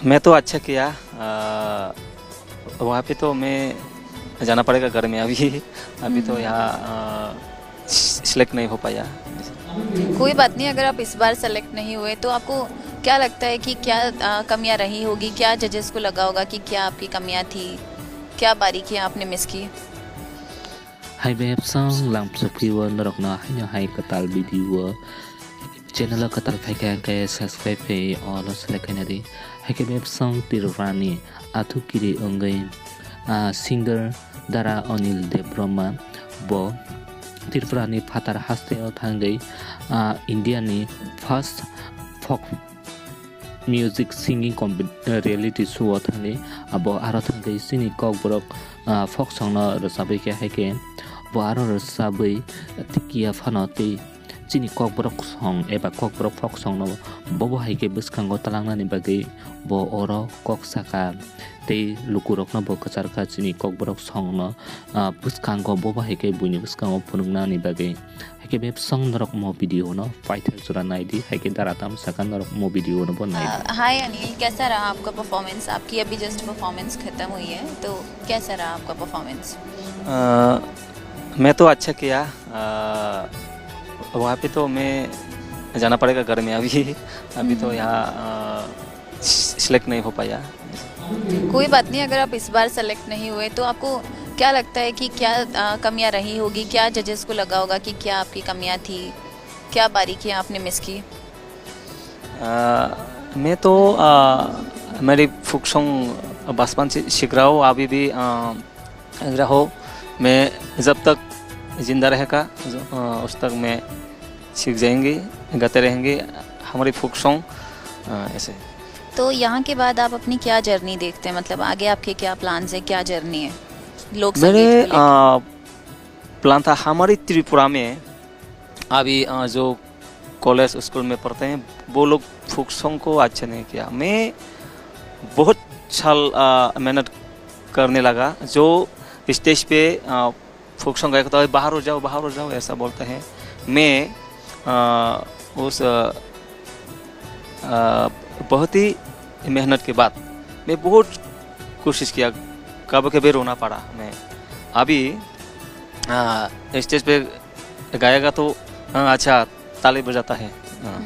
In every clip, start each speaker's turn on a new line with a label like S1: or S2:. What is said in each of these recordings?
S1: मैं तो अच्छा किया। वहाँ पे तो मैं जाना पड़ेगा घर में अभी। अभी तो यहाँ सिलेक्ट नहीं हो पाया।
S2: कोई बात नहीं, अगर आप इस बार सेलेक्ट नहीं हुए तो आपको क्या लगता है कि क्या कमियां रही होगी, क्या जजेस को लगा होगा कि क्या आपकी कमियां थी, क्या बारीकियां आपने मिस की?
S3: Hai beb song lam subscribe norok na hai katal video channel katal phai ka subscribe pe all select na di hai ke beb song tirani athu kiri ongai singer Dara Anil Debrahma bo tirani phatar haste thangai India ni first folk music singing reality show thane abo aro thangai sini kok borok folk song na rosabai ke hai ke bo aro rosabai tikia phanati chini kok borok song eba kok borok folk song no bo hai ke buskango talangna ni bagai bo oro kok saka tei lukurok no bo kachar ka chini kok borok song no buskango bo hai ke buini buskango phunungna ni bagai hai ke beb song norok mo video no paithak jura nai di hai ke daratam sakan norok mo video no bo nai
S2: हाय अनिल, कैसा रहा आपका performance? आपकी अभी just performance खत्म हुई है, तो कैसा रहा आपका परफॉर्मेंस?
S1: मैं तो अच्छा किया। वहाँ पे तो मैं जाना पड़ेगा घर में अभी तो यहाँ सिलेक्ट नहीं हो पाया।
S2: कोई बात नहीं, अगर आप इस बार सेलेक्ट नहीं हुए तो आपको क्या लगता है कि क्या कमियां रही होगी, क्या जजेस को लगा होगा कि क्या आपकी कमियां थी, क्या बारीकियां आपने मिस की?
S1: मैं तो मेरी फोक सॉन्ग बचपन से सीख रहा हूँ, अभी भी रहो। मैं जब तक जिंदा रहेगा उस तक मैं सीख जाएंगे, गाते रहेंगे हमारी फोक सॉन्ग ऐसे।
S2: तो यहाँ के बाद आप अपनी क्या जर्नी देखते हैं, मतलब आगे आपके क्या प्लान्स है, क्या जर्नी है लोक
S1: मेरे
S2: संगीत को लेकर?
S1: प्लान था हमारी त्रिपुरा में अभी जो कॉलेज स्कूल में पढ़ते हैं वो लोग फोक सॉन्ग को अच्छा नहीं किया। मैं बहुत साल मेहनत करने लगा। जो स्टेज पे फोक सॉन्ग गाया था बाहर हो जाओ ऐसा बोलते हैं। मैं उस बहुत ही मेहनत के बाद मैं बहुत कोशिश किया, कभी रोना पड़ा। मैं अभी स्टेज पे गाएगा तो अच्छा ताली बजाता है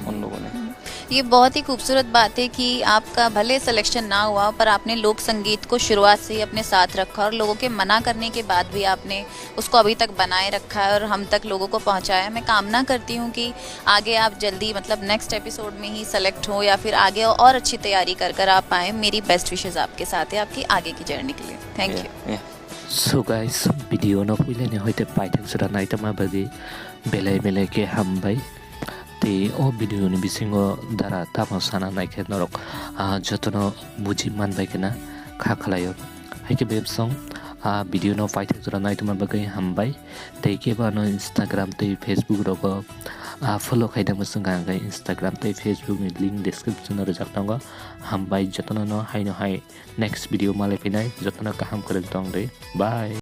S1: उन लोगों ने।
S2: ये बहुत ही खूबसूरत बात है कि आपका भले सिलेक्शन ना हुआ पर आपने लोक संगीत को शुरुआत से ही अपने साथ रखा और लोगों के मना करने के बाद भी आपने उसको अभी तक बनाए रखा है और हम तक लोगों को पहुंचाया। मैं कामना करती हूं कि आगे आप जल्दी, मतलब नेक्स्ट एपिसोड में ही सेलेक्ट हो या फिर आगे और अच्छी तैयारी कर आप आए। मेरी बेस्ट विशेज़ आपके साथ है आपकी आगे की जर्नी के लिए। Thank you.
S3: So guys, video no pili ni hoite paithak jura nai tama bagi belai ke hambai te o video ni bisingo dara tama sana nai ke norok jotono buji manbai kena kha khalayo hai ke beb song video no paithak jura nai tama bagi hambai te ke ba no Instagram te Facebook rogo follow khaida musunga ngai Instagram te Facebook ni link description ro jaktango hambai jotono no hai next video male pinai jotono kaham korek dong re bye।